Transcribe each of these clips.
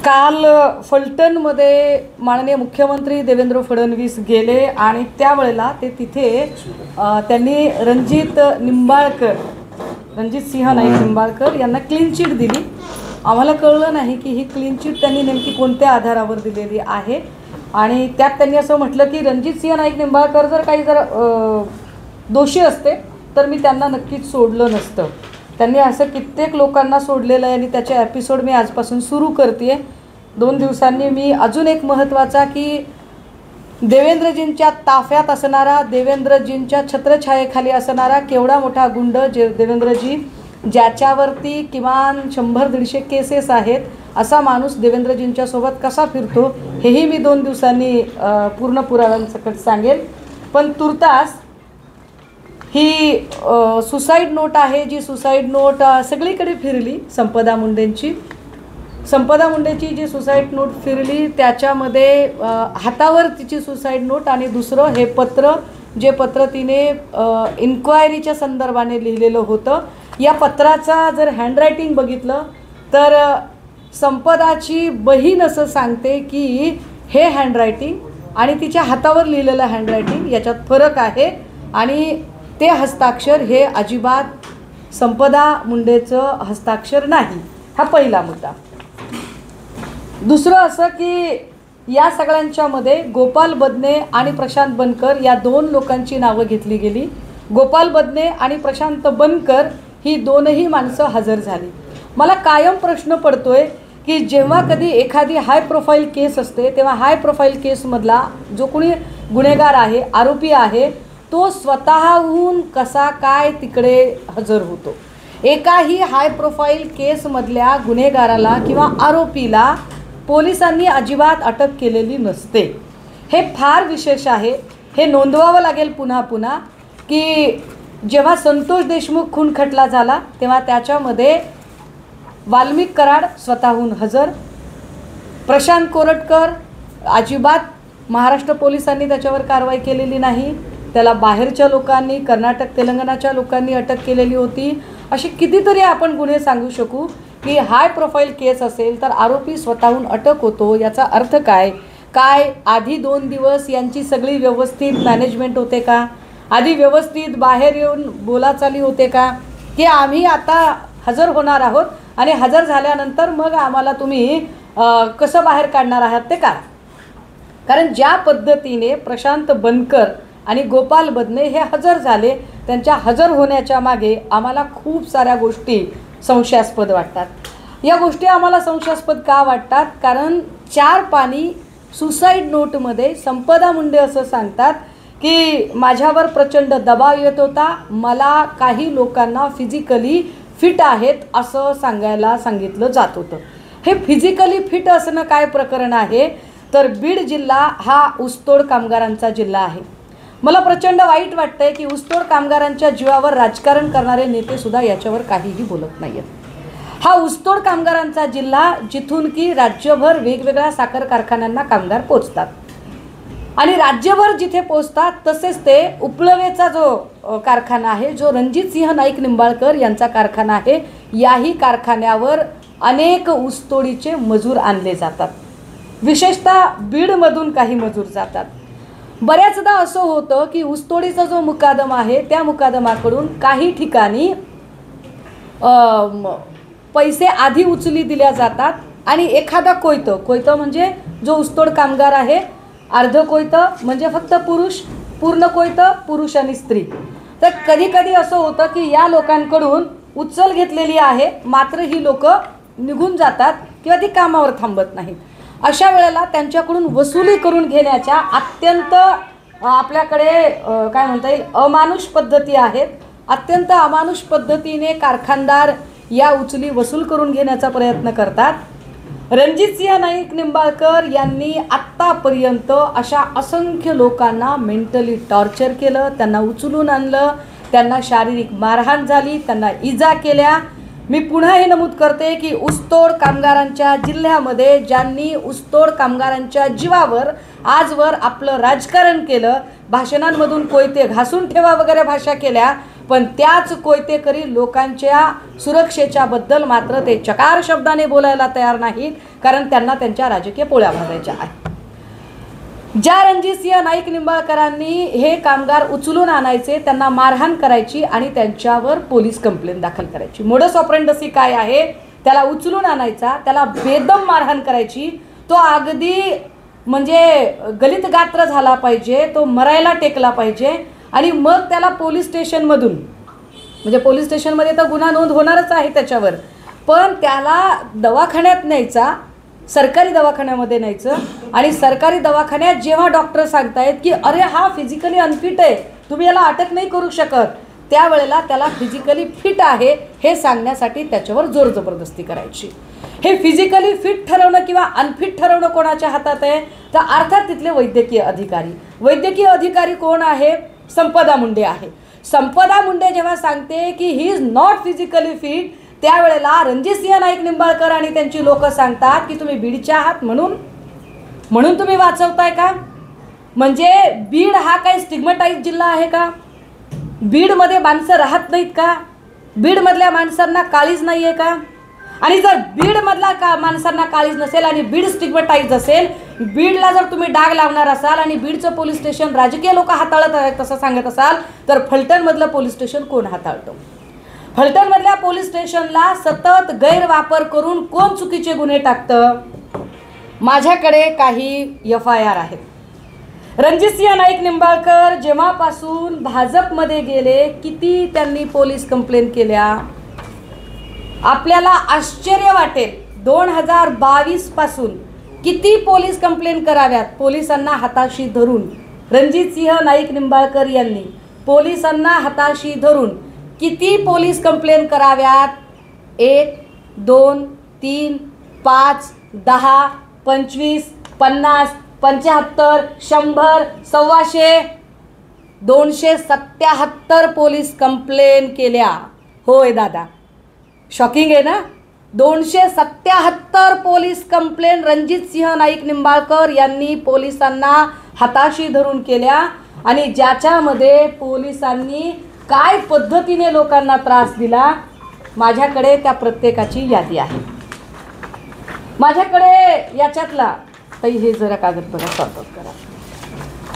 काल फलटणमध्ये माननीय मुख्यमंत्री देवेंद्र फडणवीस गेले आणि त्यावेळेला ते तिथे त्यांनी रणजित सिंह नाईक निंबाळकर यांना क्लीन चिट दिली। आम्हाला कळलं नाही की ही क्लीन चिट त्यांनी नेमकी कोणत्या आधारावर दिलेली आहे आणि त्यात त्यांनी असं म्हटलं की रणजित सिंह नाईक निंबाळकर जर दोषी असते तर मी त्यांना नक्कीच सोडलं नसतं। त्यांनी असं कित्येक लोकांना सोडलेलं आहे आणि त्याचे एपिसोड मी आजपासून सुरू करते। 2 दिवसांनी मी अजून एक महत्त्वाचा की देवेंद्रजींच्या ताफ्यात असणारा, देवेंद्रजींच्या छत्रछायेखाली असणारा केवढा मोठा गुंड देवेंद्रजी, ज्याच्यावरती किमान 100-150 केसेस आहेत, असा माणूस देवेंद्रजींच्या सोबत कसा फिरतो हेही मी 2 दिवसांनी पूर्ण पुराव्यांसकट सांगेल। पण तुर्तास ही सुसाईड नोट आहे, जी सुसाईड नोट सगळीकडे फिरली। संपदा मुंडेची जी सुसाईड नोट फिरली त्याच्यामध्ये हातावर तिची सुसाईड नोट आणि दुसरं हे पत्र, जे पत्र तिने इन्क्वायरीच्या संदर्भाने लिहिलेलं होतं। या पत्राचा जर हँडरायटिंग बघितलं तर संपदाची बहीण असं सांगते की हे हँडरायटिंग आणि तिच्या हातावर लिहिलेलं हँडरायटिंग याच्यात फरक आहे आणि ते हस्ताक्षर हे अजिबात संपदा मुंडेचं हस्ताक्षर नाही। हा पहिला मुद्दा। दुसरं असं की या सगळ्यांच्यामध्ये गोपाल बदने आणि प्रशांत बनकर या 2 लोकांची नावं घेतली गेली। गोपाल बदने आणि प्रशांत बनकर ही दोनही माणसं हजर झाली। मला कायम प्रश्न पडतोय की जेव्हा कधी एखादी हाय प्रोफाईल केस असते तेव्हा हाय प्रोफाईल केसमधला जो कोणी गुन्हेगार आहे, आरोपी आहे, तो स्वतःहून कसा काय तिकडे हजर होतो। एकाही हाय प्रोफाईल केसमधल्या गुन्हेगाराला किंवा आरोपीला पोलिसांनी अजिबात अटक केलेली नसते। हे फार विशेष आहे। हे नोंदवावं लागेल पुन्हा पुन्हा की जेव्हा संतोष देशमुख खून खटला झाला तेव्हा त्याच्यामध्ये वाल्मिक कराड स्वतःहून हजर, प्रशांत कोरटकर अजिबात महाराष्ट्र पोलिसांनी त्याच्यावर कारवाई केलेली नाही, त्याला बाहेरच्या लोकांनी, कर्नाटक तेलंगणाच्या लोकांनी अटक केलेली होती। अशी कितीतरी आपण गुन्हे सांगू शकू की हाय प्रोफाईल केस असेल तर आरोपी स्वतःहून अटक होतो। याचा अर्थ काय आधी 2 दिवस यांची सगळी व्यवस्थित मॅनेजमेंट होते का? आधी व्यवस्थित बाहेर येऊन बोलाचाली होते का की आम्ही आता हजर होणार आहोत आणि हजर झाल्यानंतर मग आम्हाला तुम्ही कसं बाहेर काढणार आहात ते का? कारण ज्या पद्धतीने प्रशांत बनकर आणि गोपाल बदने हे हजर झाले, त्यांच्या हजर होण्याच्या मागे आम्हाला खूप साऱ्या गोष्टी संशयास्पद वाटतात। या गोष्टी आम्हाला संशयास्पद का वाटतात? कारण 4 पानी सुसाईड नोटमध्ये संपदा मुंडे असं सांगतात की माझ्यावर प्रचंड दबाव येत होता, मला काही लोकांना फिजिकली फिट आहेत असं सांगायला सांगितलं जात होतं। हे फिजिकली फिट असणं काय प्रकरण आहे? तर बीड जिल्हा हा ऊसतोड कामगारांचा जिल्हा आहे। मला प्रचंड वाईट वाटतंय की ऊसतोड कामगारांच्या जीवावर राजकारण करणारे नेते सुद्धा याच्यावर काहीही बोलत नाहीत। हा ऊसतोड कामगारांचा जिल्हा जिथून की राज्यभर वेगवेगळ्या साखर कारखान्यांना कामगार पोचतात आणि राज्यभर जिथे पोचतात तसेच ते उपळवेचा जो कारखाना आहे, जो रणजित सिंह नाईक निंबाळकर यांचा कारखाना आहे, याही कारखान्यावर अनेक ऊसतोडीचे मजूर आणले जातात। विशेषतः बीडमधून काही मजूर जातात। बऱ्याचदा असं होतं की ऊसतोडीचा जो मुकादमा आहे त्या मुकादमाकडून काही ठिकाणी पैसे आधी उचली दिल्या जातात आणि एखादा कोयतं म्हणजे जो ऊसतोड कामगार आहे, अर्ध कोयतं म्हणजे फक्त पुरुष, पूर्ण कोयतं पुरुष आणि स्त्री। तर कधी कधी असं होतं की या लोकांकडून उचल घेतलेली आहे मात्र ही लोक निघून जातात किंवा ती कामावर थांबत नाहीत। अशा वेळेला त्यांच्याकडून वसुली करून घेण्याच्या अत्यंत आपल्याकडे काय म्हणता येईल अमानुष पद्धती आहेत। अत्यंत अमानुष पद्धतीने कारखानदार या उचली वसूल करून घेण्याचा प्रयत्न करतात। रणजित सिंह नाईक निंबाळकर यांनी आत्तापर्यंत अशा असंख्य लोकांना मेंटली टॉर्चर केलं, त्यांना उचलून आणलं, त्यांना शारीरिक मारहाण झाली, त्यांना इजा केल्या। मी पुन्हा हे नमूद करते की ऊसतोड कामगारांच्या जिल्ह्यामध्ये ज्यांनी ऊसतोड कामगारांच्या जीवावर आजवर आपलं राजकारण केलं, भाषणांमधून कोयते घासून ठेवा वगैरे भाषा केल्या, पण त्याच कोयतेकरी लोकांच्या सुरक्षेच्या बद्दल मात्र ते चकार शब्दाने बोलायला तयार नाहीत, कारण त्यांना त्यांच्या राजकीय पोळ्या भाजायच्या आहेत. ज्या रणजितसिंह नाईक निंबाळकरांनी हे कामगार उचलून आणायचे, त्यांना मारहाण करायची आणि त्यांच्यावर पोलीस कंप्लेंट दाखल करायची. मोडस ऑपरेंडसी काय आहे? त्याला उचलून आणायचा, त्याला बेदम मारहाण करायची, तो अगदी म्हणजे गलित गात्र झाला पाहिजे, तो मरायला टेकला पाहिजे आणि मग त्याला पोलीस स्टेशनमधून, म्हणजे पोलीस स्टेशनमध्ये तर गुन्हा नोंद होणारच आहे त्याच्यावर, पण त्याला दवाखान्यात न्यायचा, सरकारी दवाखान्यामध्ये न्यायचं आणि सरकारी दवाखान्यात जेव्हा डॉक्टर सांगतायत की अरे हा फिजिकली अनफिट आहे, तुम्ही याला अटक नाही करू शकत, त्यावेळेला त्याला फिजिकली फिट आहे हे सांगण्यासाठी त्याच्यावर जोर जबरदस्ती करायची. हे फिजिकली फिट ठरवणं किंवा अनफिट ठरवणं कोणाच्या हातात आहे? तर अर्थात तिथले वैद्यकीय अधिकारी. वैद्यकीय अधिकारी कोण आहे? संपदा मुंडे आहे. संपदा मुंडे जेव्हा सांगते की he is not physically fit, त्यावेळेला रणजितसिंह नाईक निंबाळकर आणि त्यांची लोक सांगतात की तुम्ही बीडचे आहात म्हणून तुम्ही वाचवताय का? म्हणजे बीड हा काही स्टिग्मटाईज जिल्हा आहे का? बीडमध्ये माणसं राहत नाहीत का? बीडमधल्या माणसांना काळीज नाही आहे का? आणि जर बीडमधला माणसांना काळीज नसेल आणि बीड स्टिग्मटाईज असेल, बीडला जर तुम्ही डाग लावणार असाल आणि बीडचं पोलीस स्टेशन राजकीय लोक हाताळत आहेत तसं सांगत असाल, तर फलटणमधलं पोलीस स्टेशन कोण हाताळतं? फलटणमधल्या पोलीस स्टेशनला सतत गैरवापर करून कोण चुकीचे गुन्हे टाकतं? माझ्याकडे काही FIR आहेत. रणजितसिंह नाईक निंबाळकर जेव्हापासून भाजपमध्ये गेले, किती त्यांनी पोलीस कंप्लेंट केल्या? आपल्याला आश्चर्य वाटेल, 2022 पासून किती पोलीस कंप्लेंट कराव्यात? पोलिसांना हाताशी धरून रणजितसिंह नाईक निंबाळकर यांनी पोलिसांना हाताशी धरून किती पोलीस कंप्लेंट कराव्यात? 1, 2, 3, 5, 10, 25, 50, 75, 100, 125, 277 पोलीस कंप्लेंट केल्या. होय दादा, शॉकिंग आहे ना? 277 पोलीस कंप्लेंट रणजितसिंह नाईक निंबाळकर यांनी पोलिसांना हाताशी धरून केल्या आणि ज्याच्यामध्ये पोलिसांनी काय पद्धतीने लोकांना त्रास दिला, माझ्याकडे त्या प्रत्येकाची यादी आहे. माझ्याकडे याच्यातला ताई हे जरा कागद बघा, सॉर्ट आउट करा.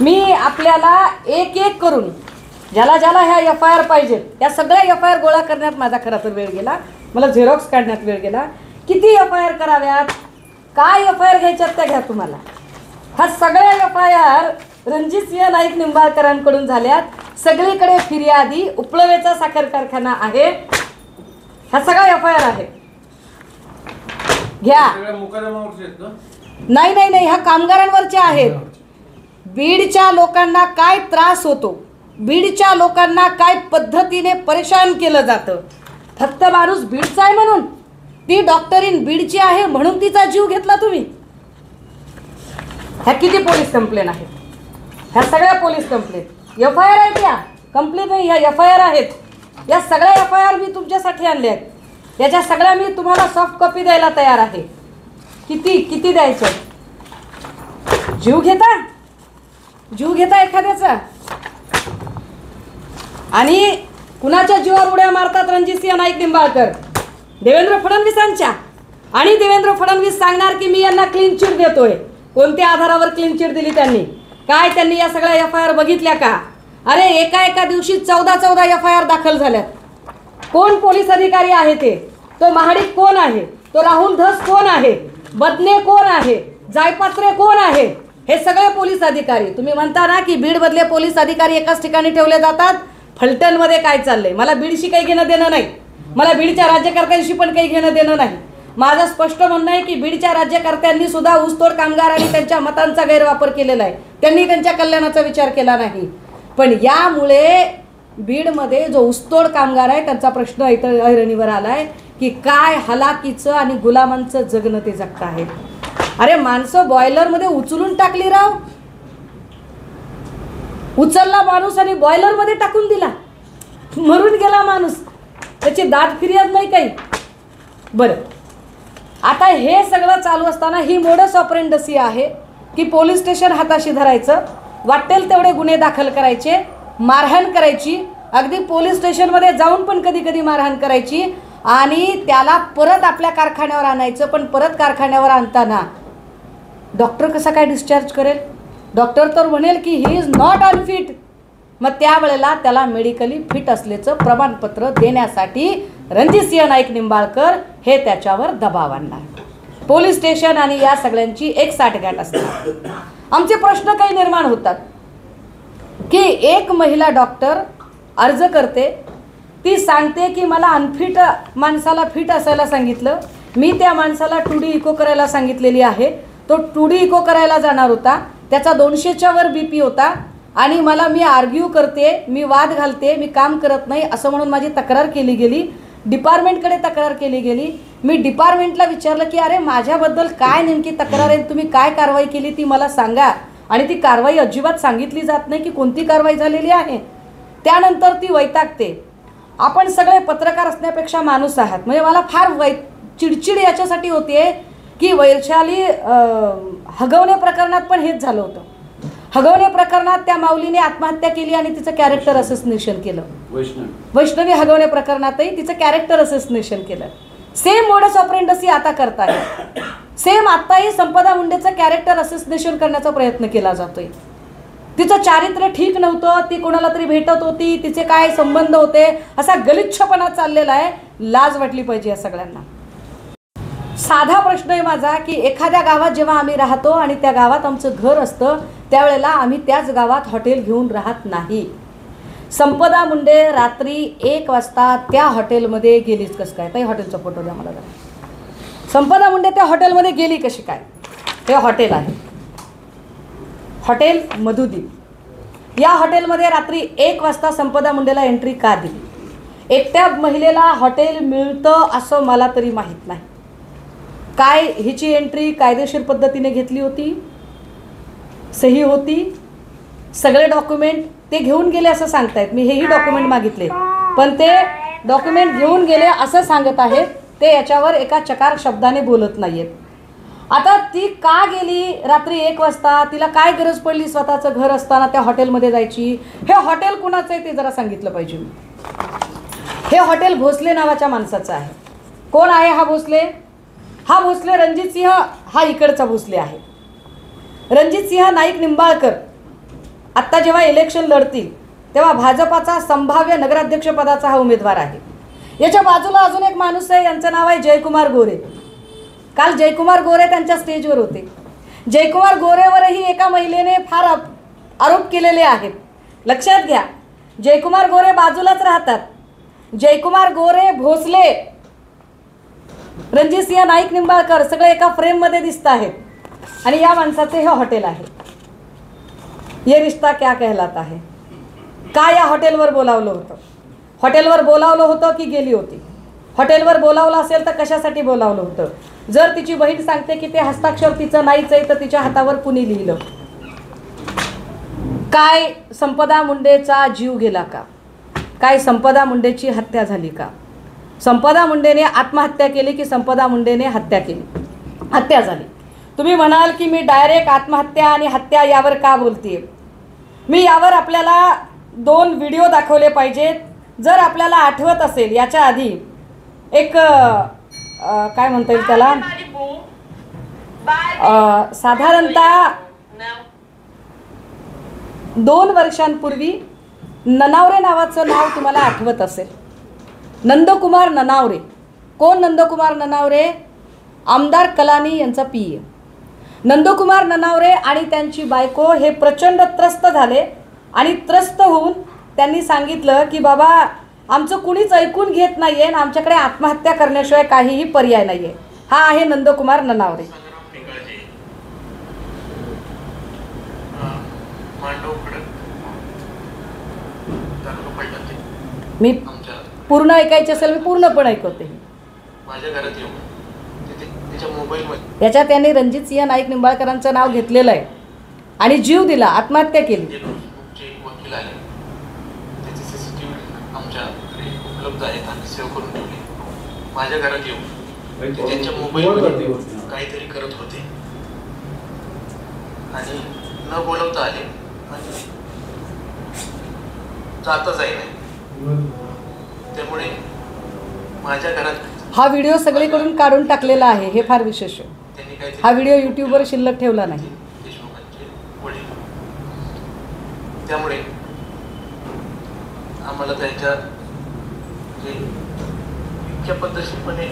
मी आपल्याला एक एक करून ज्याला ज्याला ह्या FIR पाहिजे त्या सगळ्या FIR गोळा करण्यात माझा खरा तर वेळ गेला, मला झेरॉक्स काढण्यात वेळ गेला. किती FIR कराव्यात, काय FIR घ्यायच्यात त्या घ्या तुम्हाला. ह्या सगळ्या FIR रणजितसिंह नाईक निंबाळकरांकडून झाल्यात. सगळीकडे फिर्यादी उपळवेचा साखर कारखाना आहे, ह्या सगळ्या FIR आहे. घ्या. नाही नाही नाही, ह्या कामगारांवरच्या आहेत. बीडच्या लोकांना काय त्रास होतो, बीडच्या लोकांना काय पद्धतीने परेशान केलं जातं, फक्त माणूस बीडचा आहे म्हणून, ती डॉक्टरीन बीडची आहे म्हणून तिचा जीव घेतला तुम्ही. ह्या किती पोलीस कंप्लेंट आहेत? ह्या सगळ्या पोलीस कंप्लेंट FIR आहेत. या कंप्लेंट नाही, ह्या FIR आहेत. या सगळ्या FIR मी तुमच्यासाठी आणल्या आहेत. याच्या सगळ्या मी तुम्हाला सॉफ्ट कॉपी द्यायला तयार आहे. किती किती द्यायचं? जीव घेता, जीव घेता एखाद्याचा आणि कुणाच्या जीवावर उड्या मारतात रणजितसिंह नाईक निंबाळकर? देवेंद्र फडणवीसांच्या. आणि देवेंद्र फडणवीस सांगणार की मी यांना क्लीन चिट देतोय. कोणत्या आधारावर क्लीन चिट दिली त्यांनी? काय त्यांनी या सगळ्या FIR बघितल्या का? अरे एका दिवशी 14 FIR दाखल झाल्यात. कोण पोलीस अधिकारी आहे ते? तो महाडिक कोण आहे? तो राहुल धस कोण आहे? बदने कोण आहे? जायपात्रे कोण आहे? हे सगळे पोलीस अधिकारी. तुम्ही म्हणता ना की बीडमधले पोलीस अधिकारी एकाच ठिकाणी ठेवले जातात. फलटणमध्ये काय चाललंय? मला बीडशी काही घेणं देणं नाही, मला बीडच्या राज्यकर्त्यांशी पण काही घेणं देणं नाही. माझं स्पष्ट म्हणणं आहे की बीडच्या राज्यकर्त्यांनी सुद्धा ऊसतोड कामगार आणि त्यांच्या मतांचा गैरवापर केलेला आहे. त्यांनी त्यांच्या कल्याणाचा विचार केला नाही. पण यामुळे बीडमध्ये जो ऊसतोड कामगार आहे त्यांचा प्रश्न इथं ऐरणीवर आलाय की काय हलाकीचं आणि गुलामांचं जगणं ते जगत आहेत. अरे माणसं बॉयलरमध्ये उचलून टाकली राव. उचलला माणूस आणि बॉयलरमध्ये टाकून दिला, मरून गेला माणूस. त्याची दाद फिर्याद नाही काही. बरं, आता हे सगळं चालू असताना ही मोडस ऑपरेंडसी आहे की पोलीस स्टेशन हाताशी धरायचं, वाटेल तेवढे गुन्हे दाखल करायचे, मारहाण करायची, अगदी पोलीस स्टेशनमध्ये जाऊन पण कधी कधी मारहाण करायची आणि त्याला परत आपल्या कारखान्यावर आणायचं. पण परत कारखान्यावर आणताना डॉक्टर कसा काय डिस्चार्ज करेल? डॉक्टर तर म्हणेल की ही इज नॉट अनफिट. मग त्यावेळेला त्याला मेडिकली फिट असल्याचं प्रमाणपत्र देण्यासाठी रणजितसिंह नाईक निंबाळकर हे त्याच्यावर दबाव आणणार. पोलीस स्टेशन आणि या सगळ्यांची एक साठगाठ असते. आमचे प्रश्न काही निर्माण होतात की एक महिला डॉक्टर अर्ज करते, ती सांगते की मला अनफिट माणसाला फिट असायला सांगितलं, मी त्या माणसाला 2D इको करायला सांगितलेली आहे. तो 2D इको करायला जाणार होता, त्याचा 200च्या वर BP होता आणि मी आर्ग्यू करते, मी वाद घालते, मी काम करत नाही असं म्हणून माझी तक्रार केली गेली. डिपार्टमेंटकडे तक्रार केली गेली. मी डिपार्टमेंटला विचारलं की अरे माझ्याबद्दल काय नेमकी तक्रार आहे, तुम्ही काय कारवाई केली ती मला सांगा. आणि ती कारवाई अजिबात सांगितली जात नाही की कोणती कारवाई झालेली आहे. त्यानंतर ती वैतागते. आपण सगळे पत्रकार असण्यापेक्षा माणूस आहात, म्हणजे मला फार चिडचिड याच्यासाठी होते की वैशाली हगवणे प्रकरणात पण हेच झालं होतं. हगवणे प्रकरणात त्या माऊलीने आत्महत्या केली आणि तिचं कॅरेक्टर असेसिनेशन केलं. वैष्णवी हगवणे प्रकरणातही तिचं कॅरेक्टर असेसिनेशन केलं. सेम मोडस ऑपरेंडसी आता करताय. सेम आत्ताही संपदा मुंडेचं कॅरेक्टर असेसिनेशन करण्याचा प्रयत्न केला जातोय. तिचं चारित्र्य ठीक नव्हतं, ती कोणाला तरी भेटत होती, तिचे काय संबंध होते, असा गलिच्छपणा चाललेला आहे. लाज वाटली पाहिजे या सगळ्यांना. साधा प्रश्न आहे माझा की एखाद्या गावात जेव्हा आम्ही राहतो आणि त्या गावात आमचं घर असतं त्यावेळेला आम्ही त्याच गावात हॉटेल घेऊन राहत नाही. संपदा मुंडे रात्री 1 वाजता त्या हॉटेलमध्ये गेलीच कसं काय? ताई हॉटेलचा फोटो द्या मला जरा. संपदा मुंडे त्या हॉटेलमध्ये गेली कशी काय? हे हॉटेल आहे, हॉटेल मधुदीप. या हॉटेलमध्ये रात्री 1 वाजता संपदा मुंडेला एंट्री का दिली? एकट्या महिलेला हॉटेल मिळतं असं मला तरी माहीत नाही. काय हिची एंट्री कायदेशीर पद्धतीने घेतली होती, सही होती, सगळे डॉक्युमेंट ते घेऊन गेले असं सांगतायत. मी हेही डॉक्युमेंट मागितले पण ते डॉक्युमेंट घेऊन गेले असं सांगत आहेत. ते याच्यावर एका चकार शब्दाने बोलत नाहीयेत. आता ती का गेली रात्री 1 वाजता? तिला काय गरज पडली स्वतःचं घर असताना त्या हॉटेलमध्ये जायची? हे हॉटेल कुणाचं आहे ते जरा सांगितलं पाहिजे. हे हॉटेल भोसले नावाच्या माणसाचं आहे. कोण आहे हा भोसले? हा भोसले रणजितसिंह, हा इकडचा भोसले आहे. रणजितसिंह नाईक निंबाळकर आत्ता जेव्हा इलेक्शन लढतील तेव्हा भाजपाचा संभाव्य नगराध्यक्षपदाचा हा उमेदवार आहे. याच्या बाजूला अजून एक माणूस आहे, यांचं नाव आहे जयकुमार गोरे. काल जयकुमार गोरे त्यांच्या स्टेजवर होते. जयकुमार गोरेवरही एका महिलेने फार आरोप केलेले आहेत. लक्षात घ्या, जयकुमार गोरे बाजूलाच राहतात. जयकुमार गोरे, भोसले, रणजितसिंह नाईक निंबाळकर सगळे एका फ्रेममध्ये दिसत आहेत. आणि या माणसाचे हे हॉटेल आहे. ये रिश्ता क्या कहलाता है. का या हॉटेलवर बोलावलं होतं? हॉटेलवर बोलावलं होतं की गेली होती? हॉटेलवर बोलावलं असेल तर कशासाठी बोलावलं होतं? जर तिची बहीण सांगते की ते हस्ताक्षर तिचं नाहीच आहे तर तिच्या हातावर कुणी लिहिलं? काय संपदा मुंडेचा जीव गेला का? काय संपदा मुंडेची हत्या झाली का? संपदा मुंडेने आत्महत्या केली की संपदा मुंडेने हत्या केली? हत्या झाली. तुम्ही म्हणाल की मी डायरेक्ट आत्महत्या आणि हत्या यावर का बोलतेय? मी यावर आपल्याला 2 व्हिडिओ दाखवले पाहिजेत. जर आपल्याला आठवत असेल याच्या आधी एक काय म्हणता येईल त्याला, साधारणतः 2 वर्षांपूर्वी ननावरे नावाचं नाव तुम्हाला आठवत असेल. नंदकुमार ननावरे. कोण नंदकुमार ननावरे? आमदार कलानी यांचा PA. नंदकुमार ननावरे आणि त्यांची बायको हे प्रचंड त्रस्त झाले आणि त्रस्त होऊन त्यांनी सांगितलं की बाबा आमचं कुणीच ऐकून घेत नाहीये आणि आमच्याकडे आत्महत्या करण्याशिवाय काहीही पर्याय नाहीये. हा आहे नंदकुमार ननावरे. मी पूर्ण ऐकायचे असेल मी पूर्ण पण ऐकवते. याच्यात त्यांनी रणजितसिंह नाईक निंबाळकरांचं नाव घेतलेलं आहे आणि जीव दिला, आत्महत्या केली. माझ्या घरात येऊन त्यांच्या मोबाईलमध्ये काहीतरी करत होते आणि न बोलवता आले आणि जाता जाईल त्यामुळे माझ्या घरात हा व्हिडिओ सगळीकडून काढून टाकलेला आहे, हे फार विशेष आहे. त्यांनी काहीतरी हा व्हिडिओ यूट्यूबवर शिल्लक ठेवला नाही. देशमुखांचे वडील, त्यामुळे आम्हाला त्यांच्या जे इतक्या पद्धतशीरपणे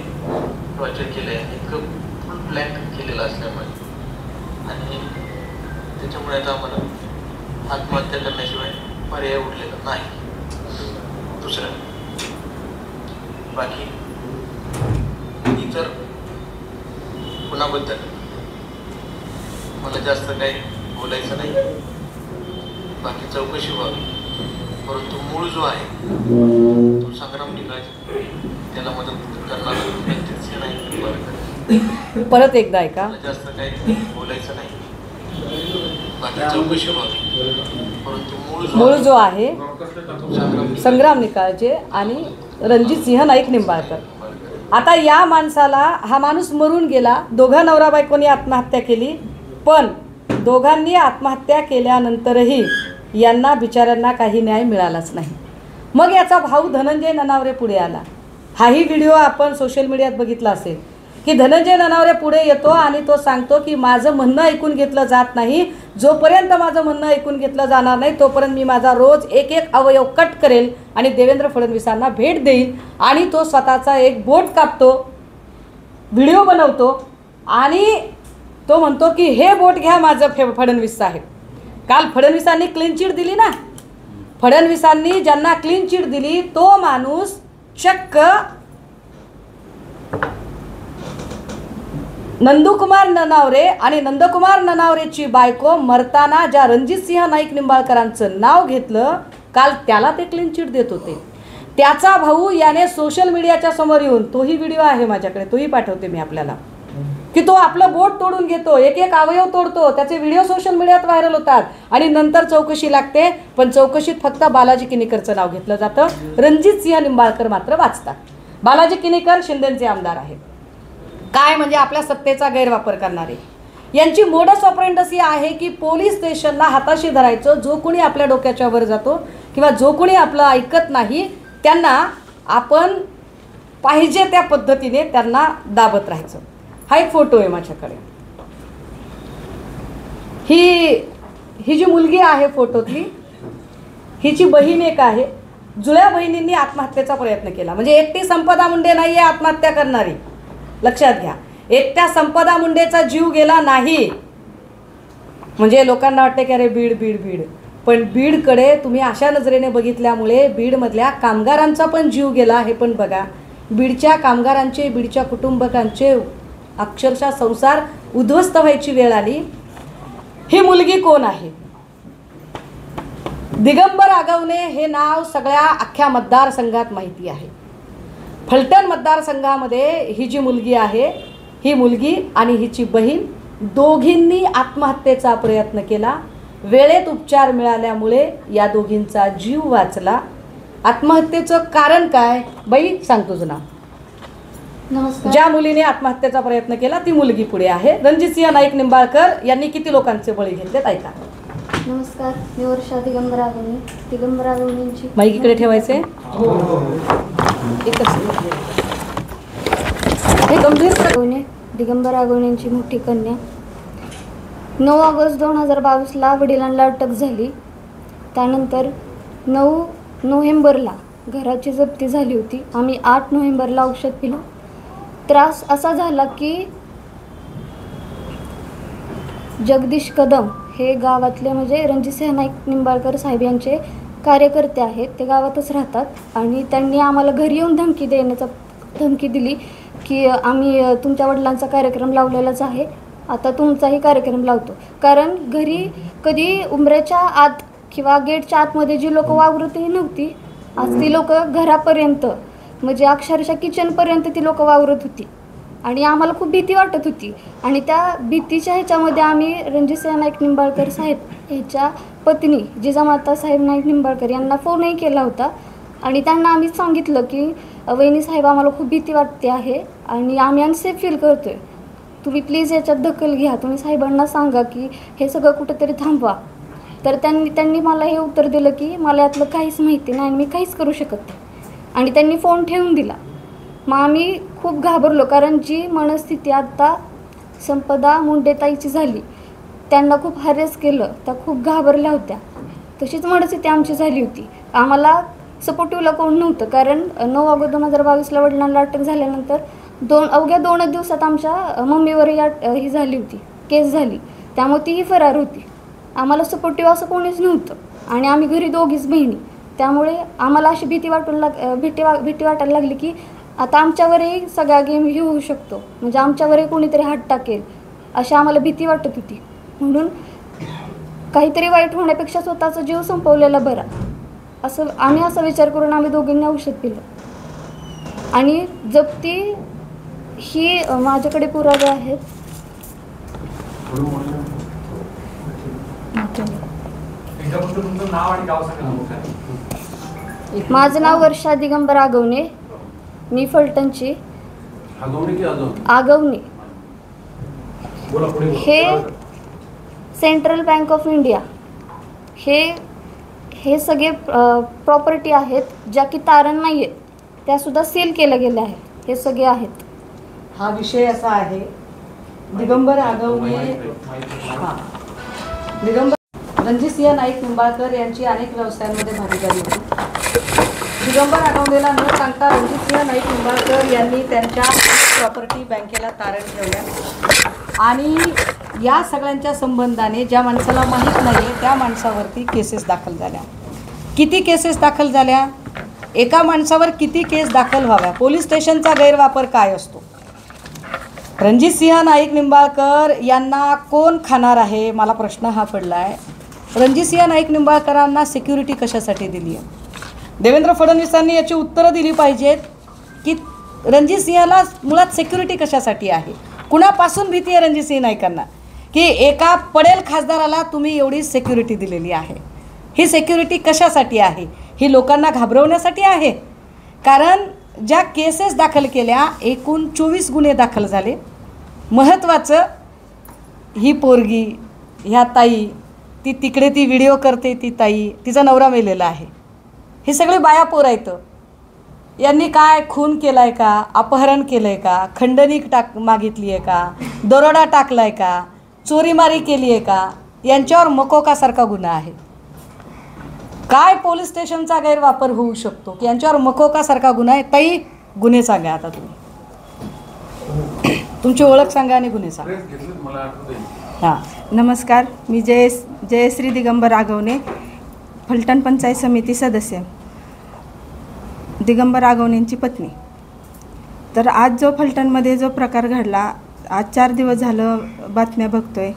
टॉर्चर केलं आहे, इतकं फुल प्लॅन केलेलं असल्यामुळे, आणि त्याच्यामुळे आता आम्हाला आत्महत्या करण्याशिवाय पर्याय उरलेला नाही. दुसरं बाकी इतर कुणाबद्दल मला जास्त काही बोलायचं नाही. बाकी चौकशी व्हावी, परंतु मूळ जो आहे तो संग्राम निकाळजे, त्याला मदत करणारा व्यक्तीच नाही. परत एकदा ऐका. मला जास्त काही बोलायचं नाही. बाकी चौकशी व्हावी, परंतु मूळ जो आहे संग्राम निकाळजे आणि रणजितसिंह नाईक निंबाळकर. आता या माणसाला, हा माणूस मरून गेला, दोघा नवरा बायकोनी आत्महत्या केली, पण दोघांनी आत्महत्या केल्यानंतरही यांना बिचाऱ्यांना काही न्याय मिळालाच नाही. मग याचा भाऊ धनंजय ननावरे पुढे आला. हाही व्हिडिओ आपण सोशल मीडियात बघितला असेल की धनंजय ननावरे पुढे येतो आणि तो सांगतो की माझं म्हणणं ऐकून घेतलं जात नाही, जोपर्यंत माझं म्हणणं ऐकून घेतलं जाणार नाही तोपर्यंत मी माझा रोज एक एक अवयव कट करेल आणि देवेंद्र फडणवीसांना भेट देईल. आणि तो स्वतःचा एक बोट कापतो, व्हिडिओ बनवतो आणि तो म्हणतो की हे बोट घ्या माझं फडणवीस साहेब. काल फडणवीसांनी क्लीन चिट दिली ना, फडणवीसांनी ज्यांना क्लीन चिट दिली तो माणूस चक्क नंदकुमार ननावरे आणि नंदकुमार ननावरेची बायको मरताना ज्या रणजितसिंह नाईक निंबाळकरांचं नाव घेतलं, काल त्याला ते क्लीन चिट देत होते. त्याचा भाऊ याने सोशल मीडियाच्या समोर येऊन, तोही व्हिडिओ आहे माझ्याकडे, तोही पाठवते मी आपल्याला, की तो आपलं बोट तोडून घेतो, एक एक अवयव तोडतो. त्याचे व्हिडिओ सोशल मीडियात व्हायरल होतात आणि नंतर चौकशी लागते, पण चौकशीत फक्त बालाजी किनीकरचं नाव घेतलं जातं. रणजितसिंह निंबाळकर मात्र वाचतात. बालाजी किनीकर शिंदेचे आमदार आहेत. काय म्हणजे आपल्या सत्तेचा गैरवापर करणारे. यांची मोडस ऑपरेंडसी आहे की पोलीस स्टेशनला हाताशी धरायचं, जो कोणी आपल्या डोक्याच्या वर जातो किंवा जो कोणी आपलं ऐकत नाही त्यांना आपण पाहिजे त्या पद्धतीने त्यांना दाबत राहायचं. हा एक फोटो आहे माझ्याकडे. ही जी मुलगी आहे फोटोतली, हिची बहीण एक आहे. जुळ्या बहिणींनी आत्महत्येचा प्रयत्न केला. म्हणजे एकटी संपदा मुंडे नाही आहे आत्महत्या करणारी, लक्षात घ्या. एकट्या संपदा मुंडेचा जीव गेला नाही. म्हणजे लोकांना वाटते की अरे बीड बीड बीड, पण बीडकडे तुम्ही अशा नजरेने बघितल्यामुळे बीडमधल्या कामगारांचा पण जीव गेला हे पण बघा. बीडच्या कामगारांचे, बीडच्या कुटुंबकांचे अक्षरशः संसार उद्ध्वस्त व्हायची वेळ आली. ही मुलगी कोण आहे? दिगंबर आगवणे हे नाव सगळ्या अख्ख्या मतदारसंघात माहिती आहे. फलटण मतदारसंघामध्ये ही जी मुलगी आहे, ही मुलगी आणि हिची बहीण दोघींनी आत्महत्येचा प्रयत्न केला. वेळेत उपचार मिळाल्यामुळे या दोघींचा जीव वाचला. आत्महत्येचं कारण काय? बाई सांग तुझं नाव. नमस्कार. ज्या मुलीने आत्महत्येचा प्रयत्न केला ती मुलगी पुढे आहे. रणजितसिंह नाईक निंबाळकर यांनी किती लोकांचे बळी घेतलेत ऐका. नमस्कार, मी वर्षा दिगंबर आगवणे. दिगंबर आगवणेंची माईक इकडे ठेवायचे. एकच हे गंभीर आगवणे, दिगंबर आगवणेंची मोठी कन्या. 9 ऑगस्ट 2022ला वडिलांना अटक झाली. त्यानंतर 9 नोव्हेंबरला घराची जप्ती झाली होती. आम्ही 8 नोव्हेंबरला औषध पिलो. त्रास असा झाला की जगदीश कदम हे गावातले म्हणजे रणजितसिंह नाईक निंबाळकर साहेब यांचे कार्यकर्ते आहेत, ते गावातच राहतात आणि त्यांनी आम्हाला घरी येऊन धमकी दिली की आम्ही तुमच्या वडिलांचा कार्यक्रम लावलेलाच आहे, आता तुमचाही कार्यक्रम लावतो. कारण घरी कधी उंबऱ्याच्या आत किंवा गेटच्या आतमध्ये जी लोक वावरतही नव्हती, आज ती लोक घरापर्यंत म्हणजे अक्षरशः किचनपर्यंत ती लोक वावरत होती आणि आम्हाला खूप भीती वाटत होती. आणि त्या भीतीच्या ह्याच्यामध्ये आम्ही रणजितसिंह नाईक निंबाळकर साहेब ह्याच्या पत्नी जिजामाता साहेब नाईक निंबाळकर यांना फोनही केला होता आणि त्यांना आम्ही सांगितलं की वहिनी साहेब आम्हाला खूप भीती वाटते आहे आणि आम्ही अनसेफ फील करतोय, तुम्ही प्लीज याच्यात दखल घ्या, तुम्ही साहेबांना सांगा की हे सगळं कुठंतरी थांबवा. तर त्यांनी मला हे उत्तर दिलं की मला यातलं काहीच माहिती नाही आणि मी काहीच करू शकत नाही, आणि त्यांनी फोन ठेवून दिला. मग आम्ही खूप घाबरलो, कारण जी मनस्थिती आत्ता संपदा मुंडेताईची झाली, त्यांना खूप हॅरेस केलं, त्या खूप घाबरल्या होत्या. तशीच मनस्थिती आमची झाली होती. आम्हाला सपोर्टिव्हला कोण नव्हतं, कारण 9 ऑगस्ट 2022ला वडिलांना अटक झाल्यानंतर अवघ्या 2 दिवसात आमच्या मम्मीवर ही झाली होती, केस झाली. त्यामुळे तीही फरार होती. आम्हाला सपोर्टिव्ह असं कोणीच नव्हतं, आणि आम्ही घरी दोघीच बहिणी. त्यामुळे आम्हाला अशी भीती वाटायला लागली की आता आमच्यावरही सगळा गेम हे होऊ शकतो, म्हणजे आमच्यावरही कोणीतरी हात टाकेल, अशी आम्हाला भीती वाटत होती. म्हणून काहीतरी वाईट होण्यापेक्षा स्वतःचा जीव संपवलेला बरा, असं आम्ही असा विचार करून आम्ही दोघींनी औषध पिलं. आणि जप्ती ही माझ्याकडे पुरावे आहेत. माझं नाव वर्षा दिगंबर आगवणे, मी फलटणची. आगवणे हे सेंट्रल बँक ऑफ इंडिया हे सगळे प्रॉपर्टी आहेत ज्या की तारण नाही आहेत, त्यासुद्धा सील केल्या गेल्या आहेत. हे सगळे आहेत. हा विषय असा आहे, दिगंबर आगवणे रणजितसिंह नाईक निंबाळकर यांची अनेक व्यवसायांमध्ये भागीदारी होती. दिगंबर आगवणेला न सांगता रणजितसिंह नाईक निंबाळकर यांनी त्यांच्या प्रॉपर्टी बँकेला तारण ठेवल्या, आणि या सगळ्यांच्या संबंधाने ज्या माणसाला माहीत नाही आहे त्या माणसावरती केसेस दाखल झाल्या. किती केसेस दाखल झाल्या? एका माणसावर किती केस दाखल व्हाव्या? पोलीस स्टेशनचा गैरवापर काय असतो? रणजितसिंह नाईक निंबाळकर यांना कोण खाणार आहे? मला प्रश्न हा पडला आहे. रणजितसिंह नाईक निंबाळकरांना सिक्युरिटी कशासाठी दिली आहे? देवेंद्र फडणवीसांनी याची उत्तरं दिली पाहिजेत की रणजितसिंहला मुळात सिक्युरिटी कशासाठी आहे? कुणापासून भीती आहे रणजितसिंह नाईकांना की एका पडेल खासदाराला तुम्ही एवढी सिक्युरिटी दिलेली आहे? ही सिक्युरिटी कशासाठी आहे? ही लोकांना घाबरवण्यासाठी आहे? कारण ज्या केसेस दाखल केल्या, एकूण 24 गुन्हे दाखल झाले. महत्त्वाचं, ही पोरगी, ह्या ताई, ती तिकडे ती व्हिडिओ करते, ती ताई, तिचा नवरा मेलेला आहे. हे सगळे बाया पोर आहेत. यांनी काय खून केला आहे का? अपहरण केलं आहे का? खंडणी मागितली आहे का? दरोडा टाकला आहे का? चोरीमारी केली आहे का? यांच्यावर मकोकासारखा गुन्हा आहे. काय पोलीस स्टेशनचा गैरवापर होऊ शकतो की यांच्यावर मकोकासारखा गुन्हा आहे? ताई, गुन्हे सांगा आता तुम्ही. तुमची ओळख सांगा आणि गुन्हे सांगा. हां, नमस्कार. मी जयश्री दिगंबर आगवणे, फलटण पंचायत समिती सदस्य, दिगंबर आगवणेंची पत्नी. तर आज जो फलटणमध्ये जो प्रकार घडला, आज 4 दिवस झालं बातम्या बघतोय.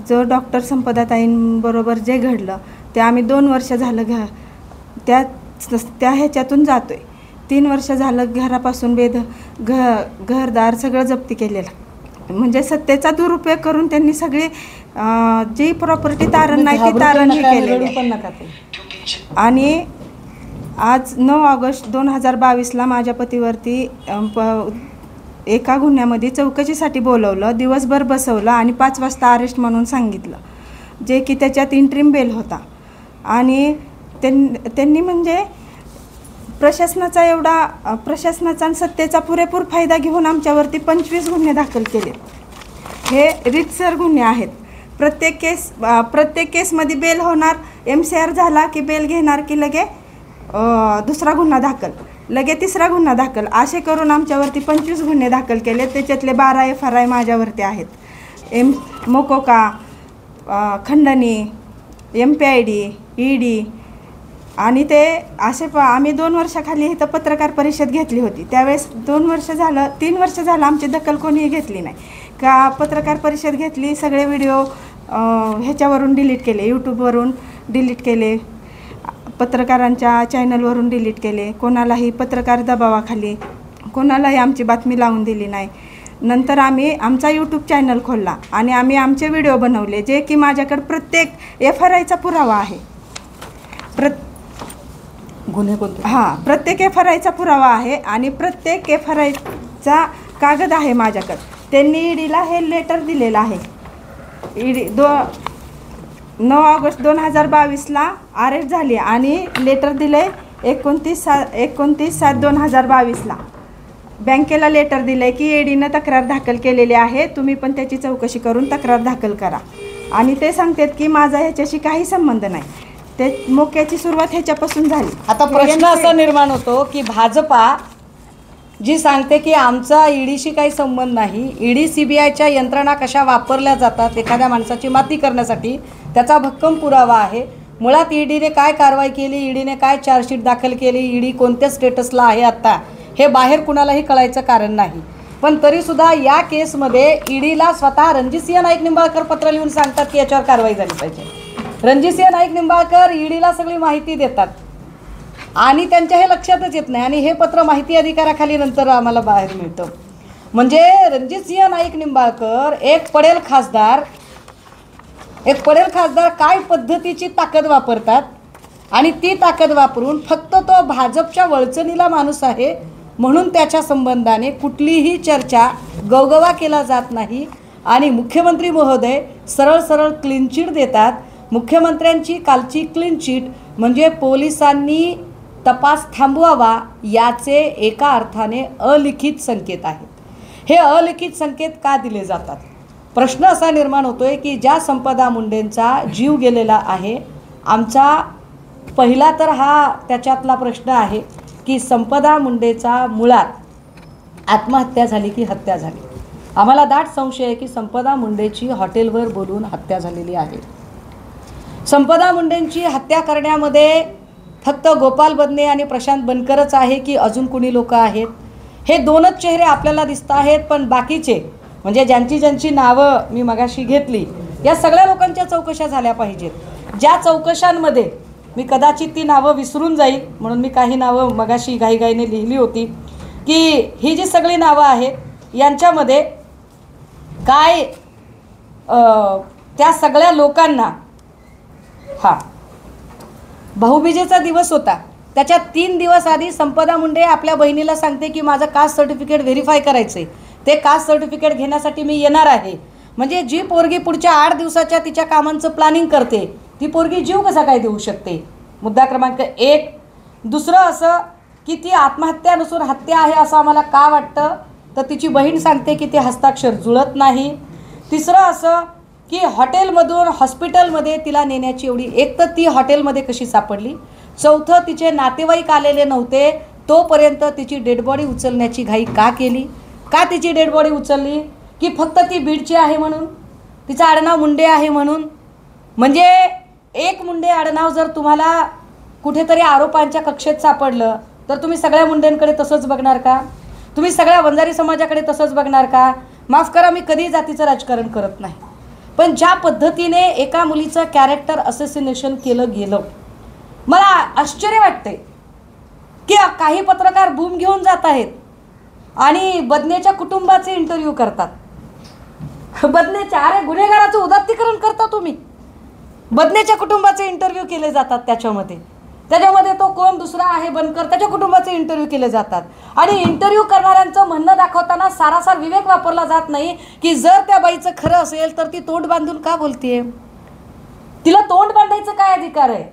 जो डॉक्टर संपदाताईंबरोबर जे घडलं ते आम्ही 2 वर्ष झालं त्या ह्याच्यातून जातोय. 3 वर्ष झालं घरापासून घरदार सगळं जप्ती केलेलं, म्हणजे सत्तेचा दुरुपयोग करून त्यांनी सगळे जी प्रॉपर्टी तारण नाही ती तारण केलेली. आणि आज 9 ऑगस्ट 2022ला माझ्या पतीवरती एका गुन्ह्यामध्ये चौकशीसाठी बोलवलं, दिवसभर बसवलं आणि 5 वाजता अरेस्ट म्हणून सांगितलं, जे की त्याच्यात इंट्रीम बेल होता. आणि त्यांनी म्हणजे प्रशासनाचा आणि सत्तेचा पुरेपूर फायदा घेऊन आमच्यावरती 25 गुन्हे दाखल केले. हे रीतसर गुन्हे आहेत. प्रत्येक केसमध्ये बेल होणार, MCR झाला की बेल घेणार की लगे दुसरा गुन्हा दाखल, लगे तिसरा गुन्हा दाखल, असे करून आमच्यावरती 25 गुन्हे दाखल केले. त्याच्यातले 12 FRI माझ्यावरती आहेत. मोकोका, खंडणी, MPID, ED. आणि ते असे आम्ही 2 वर्षाखाली इथं पत्रकार परिषद घेतली होती. त्यावेळेस 3 वर्ष झालं आमची दखल कोणीही घेतली नाही. का पत्रकार परिषद घेतली, सगळे व्हिडिओ ह्याच्यावरून डिलीट केले, यूट्यूबवरून डिलीट केले, पत्रकारांच्या चॅनलवरून डिलीट केले. कोणालाही पत्रकार दबावाखाली कोणालाही आमची बातमी लावून दिली नाही. नंतर आम्ही आमचा यूट्यूब चॅनल खोलला आणि आम्ही आमचे व्हिडिओ बनवले, जे की माझ्याकडे प्रत्येक FRIचा पुरावा आहे. प्रत्येक FRIचा पुरावा आहे आणि प्रत्येक FRIचा कागद आहे माझ्याकडे. त्यांनी EDला हे लेटर दिलेलं आहे. 9 ऑगस्ट 2022ला अरेस्ट झाली आणि लेटर दिले 29/7/2022ला. बँकेला लेटर दिलं आहे की ईडीनं तक्रार दाखल केलेली आहे, तुम्ही पण त्याची चौकशी करून तक्रार दाखल करा. आणि ते सांगतात की माझा ह्याच्याशी काही संबंध नाही. ते मोक्याची सुरुवात ह्याच्यापासून झाली. आता प्रश्न असा निर्माण होतो की भाजपा जी सांगते की आमचा ईडीशी काही संबंध नाही, ईडी CBIच्या यंत्रणा कशा वापरल्या जातात एखाद्या माणसाची माती करण्यासाठी त्याचा भक्कम पुरावा आहे. मुळात ईडीने काय कारवाई केली, ईडीने काय चार्जशीट दाखल केली, ईडी कोणत्या स्टेटसला आहे आत्ता, हे बाहेर कुणालाही कळायचं कारण नाही. पण तरीसुद्धा या केसमध्ये ईडीला स्वतः रणजितसिंह नाईक निंबाळकर पत्र लिहून सांगतात की याच्यावर कारवाई झाली पाहिजे. रणजितसिंह नाईक निंबाळकर ईडीला सगळी माहिती देतात आणि त्यांच्या हे लक्षातच येत नाही आणि हे पत्र माहिती अधिकाराखाली नंतर आम्हाला बाहेर मिळतं. म्हणजे रणजितसिंह नाईक निंबाळकर एक पडेल खासदार काय पद्धतीची ताकद वापरतात आणि ती ताकद वापरून फक्त तो भाजपच्या वळचणीला माणूस आहे म्हणून त्याच्या संबंधाने कुठलीही चर्चा गवगवा केला जात नाही. आणि मुख्यमंत्री महोदय सरळ सरळ क्लीन चिट देतात. मुख्यमंत्र्यांची कालची क्लीन चिट म्हणजे पोलिसांनी तपास थांबवावा याचे एका अर्थाने अलिखित संकेत आहेत. हे अलिखित संकेत का दिले जातात? प्रश्न असा निर्माण होतोय की ज्या संपदा मुंडेंचा जीव गेलेला आहे, आमचा पहिला तर हा त्याच्यातला प्रश्न आहे की संपदा मुंडेचा मुळात आत्महत्या झाली की हत्या झाली. आम्हाला दाट संशय आहे की संपदा मुंडेची हॉटेलवर बोलून हत्या झालेली आहे. संपदा मुंडेंची हत्या करण्यामध्ये फक्त गोपाल बदने आणि प्रशांत बनकरच आहे की अजून कुणी लोक आहेत? हे दोनच चेहरे आपल्याला दिसत आहेत, पण बाकीचे म्हणजे ज्यांची नावं मी मगाशी घेतली या सगळ्या लोकांच्या चौकशा झाल्या पाहिजेत. ज्या चौकशांमध्ये मी कदाचित ती नावं विसरून जाईल म्हणून मी काही नावं मगाशी घाईघाईने लिहिली होती की ही जी सगळी नावं आहेत यांच्यामध्ये काय त्या सगळ्या लोकांना भाऊबीजेचा दिवस होता, त्याच्या 3 दिवस आधी संपदा मुंडे आपल्या बहिणीला सांगते की माझं कास्ट सर्टिफिकेट व्हेरीफाय करायचे, ते कास्ट सर्टिफिकेट घेण्यासाठी मी येणार आहे. म्हणजे जी पोरगी पुढच्या 8 दिवसाच्या तिच्या कामांचं प्लॅनिंग करते ती पोरगी जीव कसा काय देऊ शकते? मुद्दा क्रमांक 1. दुसरं असं की ती आत्महत्या नसून हत्या आहे असं आम्हाला का वाटतं, तर तिची बहीण सांगते की ते हस्ताक्षर जुळत नाही. तिसरं असं की हॉटेलमधून हॉस्पिटलमध्ये तिला नेण्याची एवढी, एक तर ती हॉटेलमध्ये कशी सापडली, चौथं तिचे नातेवाईक आलेले नव्हते तोपर्यंत तिची डेडबॉडी उचलण्याची घाई का केली? का तिची डेडबॉडी उचलली? की फक्त ती बीडची आहे म्हणून, तिचं आडनाव मुंडे आहे म्हणून? म्हणजे एक मुंडे आडनाव जर तुम्हाला कुठेतरी आरोपांच्या कक्षेत सापडलं तर तुम्ही सगळ्या मुंडेंकडे तसंच बघणार का? तुम्ही सगळ्या वंजारी समाजाकडे तसंच बघणार का? माफ करा, मी कधीही जातीचं राजकारण करत नाही, पण ज्या पद्धतीने एका मुलीचं कॅरेक्टर असोसिनेशन केलं गेलं, मला आश्चर्य वाटते की काही पत्रकार बूम घेऊन जात आहेत आणि बदनेच्या कुटुंबाचे इंटरव्ह्यू करतात. बदनेच्या, अरे गुन्हेगाराचं उदात्तीकरण करता तुम्ही. बदनेच्या कुटुंबाचे इंटरव्ह्यू केले जातात, त्याच्यामध्ये तो कोण दुसरा आहे बनकर, त्याच्या कुटुंबाचे इंटरव्ह्यू केले जातात. आणि इंटरव्ह्यू करणाऱ्यांचं म्हणणं दाखवताना सारासार विवेक वापरला जात नाही की जर त्या बाईचं खरं असेल तर ती तोंड बांधून का बोलतीये? तिला तोंड बांधायचं काय अधिकार आहे?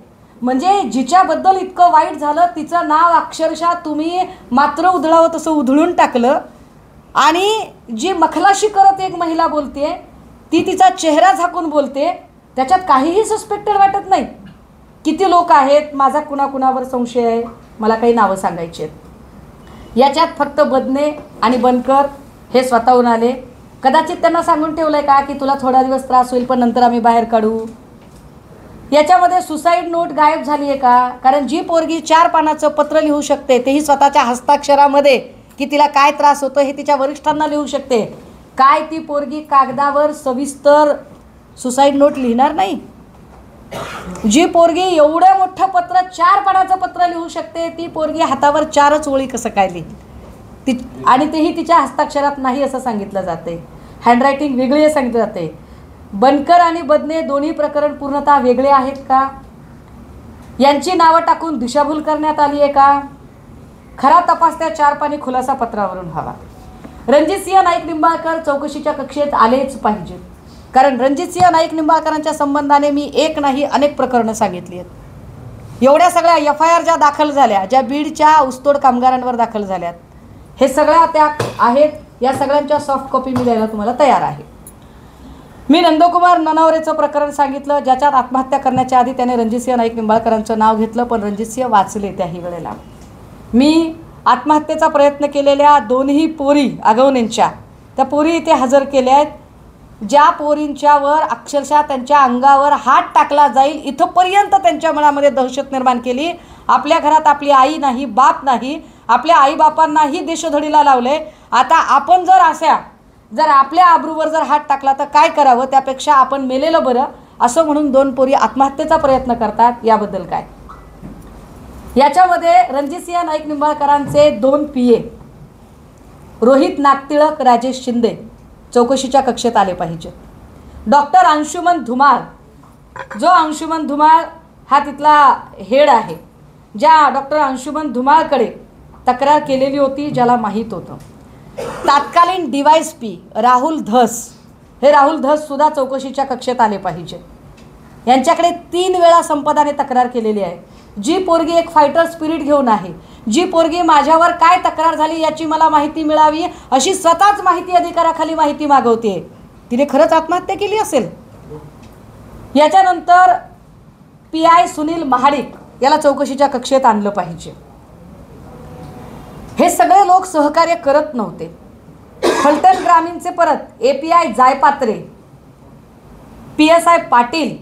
म्हणजे जिच्याबद्दल इतकं वाईट झालं तिचं नाव अक्षरशः तुम्ही मात्र उधळावं तसं उधळून टाकलं. आणि जी मखलाशी करत एक महिला बोलते ती तिचा चेहरा झाकून बोलते, त्याच्यात काहीही सस्पेक्टेड वाटत नाही. किती लोक आहेत, माझा कुणाकुणावर संशय आहे, मला काही नावं सांगायची आहेत. याच्यात फक्त बदने आणि बनकर हे स्वतःहून आले. कदाचित त्यांना सांगून ठेवलंय का की तुला थोडा दिवस त्रास होईल पण नंतर आम्ही बाहेर काढू. याच्यामध्ये सुसाईड नोट गायब झाली आहे का? कारण जी पोरगी 4 पानाचं पत्र लिहू शकते तेही स्वतःच्या हस्ताक्षरामध्ये की तिला काय त्रास होतो हे तिच्या वरिष्ठांना लिहू शकते, काय ती पोरगी कागदावर सविस्तर सुसाईड नोट लिहिणार नाही? जी पोरगी एवढं मोठं पत्र 4 पानाचं पत्र लिहू शकते ती पोरगी हातावर 4च ओळी कसं काय लिहिली? आणि तेही तिच्या हस्ताक्षरात नाही असं सांगितलं जाते. हँडरायटिंग वेगळी सांगितलं जाते. बनकर आणि बदने दोन्ही प्रकरण पूर्णतः वेगळे आहेत का? यांची नावं टाकून दिशाभूल करण्यात आली आहे का? खरा तपास त्या 4 पानी खुलासा पत्रावरून व्हावा. रणजितसिंह नाईक निंबाळकर चौकशीच्या कक्षेत आलेच पाहिजेत. कारण रणजितसिंह नाईक निंबाळकरांच्या संबंधाने मी एक नाही अनेक प्रकरणं सांगितली आहेत। एवढ्या सगळ्या FIR ज्या दाखल झाल्या, ज्या बीडच्या ऊसतोड कामगारांवर दाखल झाल्यात, हे सगळ्या त्या आहेत। या सगळ्यांच्या सॉफ्ट कॉपी मी द्यायला तुम्हाला तयार आहे। मी नंदकुमार ननावरेचं प्रकरण सांगितलं, ज्याच्यात आत्महत्या करण्याच्या आधी त्याने रणजितसिंह नाईक निंबाळकरांचं नाव घेतलं, पण रणजितसिंह वाचले त्याही वेळेला। मी आत्महत्येचा प्रयत्न केलेल्या दोन्ही पोरी आगवणेंच्या, त्या पोरी इथे हजर केल्या आहेत, ज्या पोरींच्यावर अक्षरशः त्यांच्या अंगावर हात टाकला जाईल इथंपर्यंत त्यांच्या मनामध्ये दहशत निर्माण केली। आपल्या घरात आपली आई नाही, बाप नाही, आपल्या आईबापांनाही देशोधडीला लावले। आता आपण जर आपल्या आबरूवर जर हात टाकला तर काय करावं, त्यापेक्षा आपण मेलेलं बरं असं म्हणून दोन पोरी आत्महत्येचा प्रयत्न करतात। याबद्दल काय? याच्यामध्ये रणजितसिंह नाईक निंबाळकरांचे 2 PA रोहित नागटिळक, राजेश शिंदे चौकशीच्या कक्षेत आले पाहिजे। डॉक्टर अंशुमन धुमाळ, जो अंशुमन धुमाळ हा तिथला हेड आहे, ज्या डॉक्टर अंशुमन धुमाळकडे तक्रार केलेली होती, ज्याला माहीत होतं। तत्कालीन DYSP राहुल धस, हे राहुल धस सुद्धा चौकशीच्या कक्षेत आले पाहिजे। यांच्याकडे 3 वेळा संपदाने तक्रार केलेली आहे। जी पोरगी एक फायटर स्पिरिट घेऊन आहे, जी पोरगी माझ्यावर काय तक्रार झाली याची मला माहिती मिळावी अशी स्वतःच माहिती अधिकाराखाली माहिती मागवते, तिने खरंच आत्महत्या केली असेल। याच्यानंतर PI सुनील महाडिक याला चौकशीच्या कक्षेत आणलं पाहिजे। हे सगळे लोक सहकार्य करत नव्हते। फलटण ग्रामीणचे परत API जायपात्रे, PSI पाटील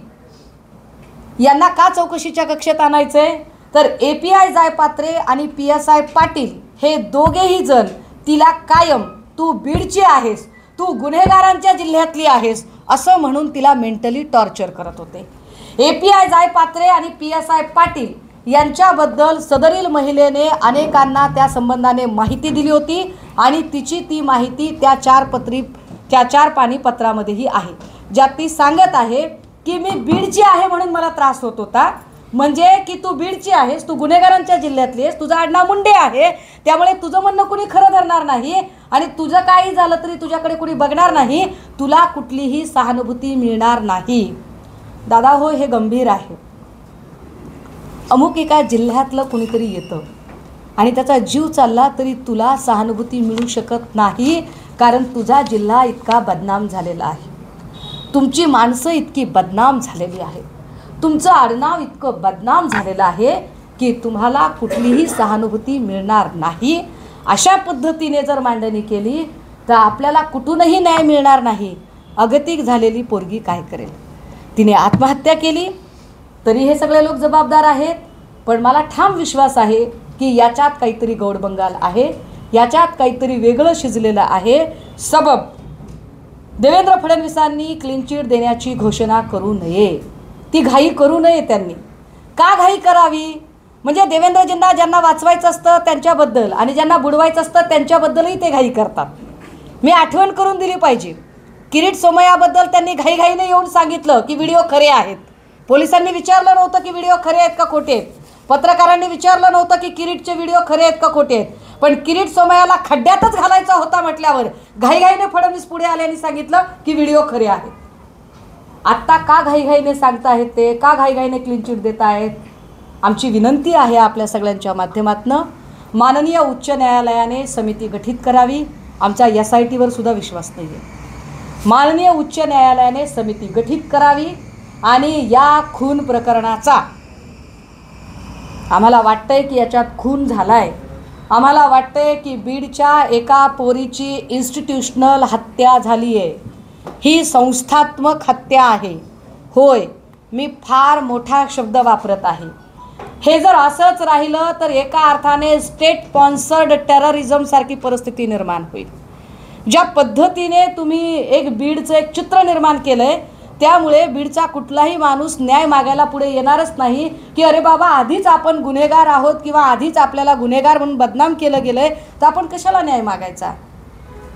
यांना का चौकशीच्या कक्षेत आणायचंय? तर API जायपात्रे आणि PSI पाटील हे दोघेही जण तिला कायम तू बीडची आहेस, तू गुन्हेगारांच्या जिल्ह्यातली आहेस असं म्हणून तिला मेंटली टॉर्चर करत होते। API जायपात्रे आणि PSI पाटील यांच्याबद्दल सदरील महिलेने अनेकांना त्या संबंधाने माहिती दिली होती आणि तिची ती माहिती त्या 4 पानी पत्रामध्येही आहे, ज्यात ती सांगत आहे की मी बीडची आहे म्हणून मला त्रास होत होता, म्हणजे की तू बीडची आहेस, तू गुन्हेगारांच्या जिल्ह्यातली आहेस, तुझा आडनाव मुंडे आहे, त्यामुळे तुझं म्हणणं कुणी खरं धरणार नाही आणि तुझं काही झालं तरी तुझ्याकडे कुणी बघणार नाही, तुला कुठलीही सहानुभूती मिळणार नाही। दादा हो, हे गंभीर आहे। अमुक एका जिल्ह्यातलं कुणीतरी येतं आणि त्याचा जीव चालला तरी तुला सहानुभूती मिळू शकत नाही, कारण तुझा जिल्हा इतका बदनाम झालेला आहे, तुमची माणसं इतकी बदनाम झालेली आहेत, तुमचं आडनाव इतकं बदनाम झालेलं आहे की तुम्हाला कुठलीही सहानुभूती मिळणार नाही। अशा पद्धतीने जर मांडणी केली तर आपल्याला कुठूनही न्याय मिळणार नाही। अगतिक झालेली पोरगी काय करेल? तिने आत्महत्या केली तरी हे सगळे लोक जबाबदार आहेत, पण मला ठाम विश्वास आहे की याच्यात काहीतरी गौडबंगाल आहे, याच्यात काहीतरी वेगळं शिजलेलं आहे। सबब देवेंद्र फडणवीसांनी क्लीन चिट देण्याची घोषणा करू नये, ती घाई करू नये। त्यांनी का घाई करावी? म्हणजे देवेंद्रजींना ज्यांना वाचवायचं असतं त्यांच्याबद्दल आणि ज्यांना बुडवायचं असतं त्यांच्याबद्दलही ते घाई करतात। मी आठवण करून दिली पाहिजे, किरीट सोमय्याबद्दल त्यांनी घाईघाईने येऊन सांगितलं की व्हिडिओ खरे आहेत। पोलिसांनी विचारलं नव्हतं की व्हिडिओ खरे आहेत का खोटे आहेत, पत्रकारांनी विचारलं नव्हतं की किरीटचे व्हिडिओ खरे आहेत का खोटे आहेत, पण किरीट सोमय्याला खड्ड्यातच घालायचा होता म्हटल्यावर घाईघाईने फडणवीस पुढे आले आणि सांगितलं की व्हिडिओ खरे आहेत। आत्ता का घाईघाईने सांगताहेत ते, का घाईघाईने क्लीन चिट देत आहेत? आमची विनंती आहे आपल्या सगळ्यांच्या माध्यमातून, माननीय उच्च न्यायालयाने समिती गठीत करावी। आमचा SITवर सुद्धा विश्वास नाही आहे। माननीय उच्च न्यायालयाने समिती गठीत करावी आणि या खून प्रकरणाचा, आम्हाला वाटतंय की याच्यात खून झालाय, आम्हाला वाटतंय की बीडच्या एका पोरीची इन्स्टिट्यूशनल हत्या झाली आहे, ही संस्थात्मक हत्या आहे। होय, मी फार मोठा शब्द वापरत आहे। हे जर असंच राहिलं तर एका अर्थाने स्टेट स्पॉन्सर्ड टेररिझम सारखी परिस्थिती निर्माण होईल। ज्या पद्धतीने तुम्ही एक बीडचं एक चित्र निर्माण केलंय, त्यामुळे बीडचा कुठलाही माणूस न्याय मागायला पुढे येणारच नाही की अरे बाबा आधीच आपण गुन्हेगार आहोत किंवा आधीच आपल्याला गुन्हेगार म्हणून बदनाम केलं गेलंय तर आपण कशाला न्याय मागायचा।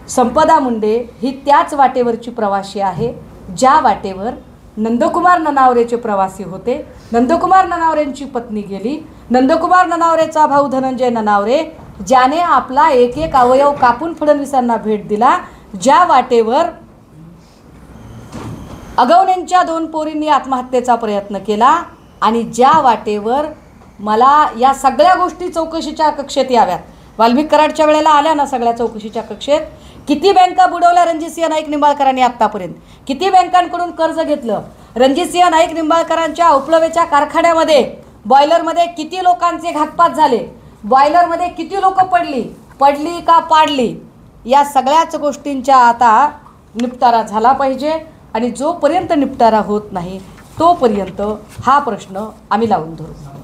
संपदा मुंडे ही त्याच वाटेवरची प्रवासी आहे ज्या वाटेवर नंदकुमार ननावरेचे प्रवासी होते। नंदकुमार ननावरेंची पत्नी गेली, नंदकुमार ननावरेचा भाऊ धनंजय ननावरे ज्याने आपला एक एक अवयव कापून फडणवीसांना भेट दिला, ज्या वाटेवर अगवण्यांच्या 2 पोरींनी आत्महत्येचा प्रयत्न केला आणि ज्या वाटेवर मला या सगळ्या गोष्टी चौकशीच्या कक्षेत याव्यात, वाल्मिक कराडच्या वेळेला आल्या ना सगळ्या चौकशीच्या कक्षेत, किती बँका बुडवल्या रणजितसिंह नाईक निंबाळकरांनी आत्तापर्यंत, किती बँकांकडून कर्ज घेतलं, रणजितसिंह नाईक निंबाळकरांच्या उपलवेच्या कारखान्यामध्ये बॉयलरमध्ये किती लोकांचे घातपात झाले, बॉयलरमध्ये किती लोक पडली का पाडली, या सगळ्याच गोष्टींच्या आता निपटारा झाला पाहिजे. आणि जोपर्यंत निपटारा होत नाही तोपर्यंत हा प्रश्न आम्ही लावून धरू.